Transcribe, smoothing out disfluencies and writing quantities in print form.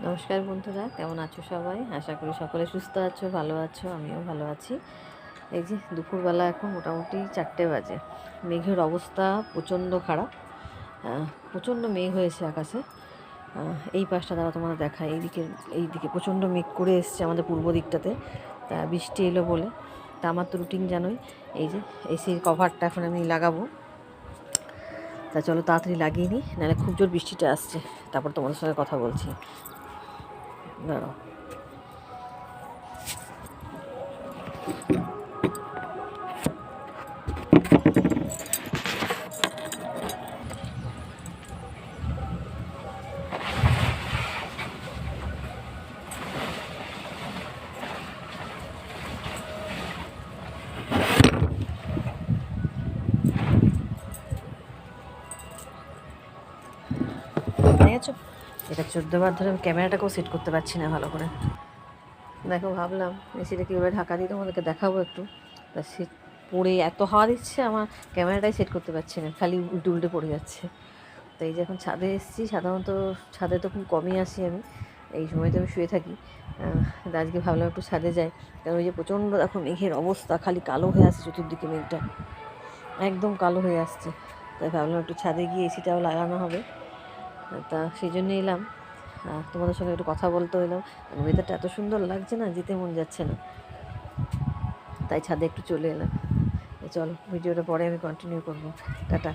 নমস্কার বন্ধুরা, কেমন আছো সবাই? আশা করি সকলে সুস্থ আছো, ভালো আছো। আমিও ভালো আছি। এই যে দুপুরবেলা এখন মোটামুটি 4টে বাজে। মেঘের অবস্থা প্রচণ্ড খারাপ। প্রচণ্ড মেঘ হয়েছে আকাশে। এই পাশটা দ্বারা তোমাদের দেখায়, এইদিকে প্রচণ্ড মেঘ করে এসছে আমাদের পূর্ব দিকটাতে। তা বৃষ্টি এলো বলে, তা আমার তো রুটিন জানোই। এই যে এসির কভারটা এখন আমি লাগাবো। তা চলো তাড়াতাড়ি লাগিয়ে নিই, নাহলে খুব জোর বৃষ্টিটা আসছে। তারপর তোমাদের সঙ্গে কথা বলছি, দাঁড়াও। দেখেছো, এটা 14বার ধরে আমি ক্যামেরাটাকেও সেট করতে পারছি না ভালো করে। দেখো, ভাবলাম এসিটা কীভাবে ঢাকা দিয়ে তোমাদেরকে দেখাবো একটু। তা সেট পড়ে এত হাওয়া দিচ্ছে, আমার ক্যামেরাটাই সেট করতে পারছি না, খালি উল্টে উল্টে পড়ে যাচ্ছে। তো এই যে এখন ছাদে এসেছি। সাধারণত ছাদে তো খুব কমই আসি আমি, এই সময় তো আমি শুয়ে থাকি। কিন্তু আজকে ভাবলাম একটু ছাদে যাই, কারণ ওই যে প্রচণ্ড দেখো মেঘের অবস্থা, খালি কালো হয়ে আসছে চতুর্দিকে, মেঘটা একদম কালো হয়ে আসছে। তাই ভাবলাম একটু ছাদে গিয়ে এসিটাও লাগানো হবে। তা সেই জন্য এলাম, তোমাদের সঙ্গে একটু কথা বলতে এলাম। ওয়েদারটা এত সুন্দর লাগছে না, যেতে মন যাচ্ছে না, তাই ছাদে একটু চলে এলাম। চলো, ভিডিওটা পরে আমি কন্টিনিউ করবো। টাটা।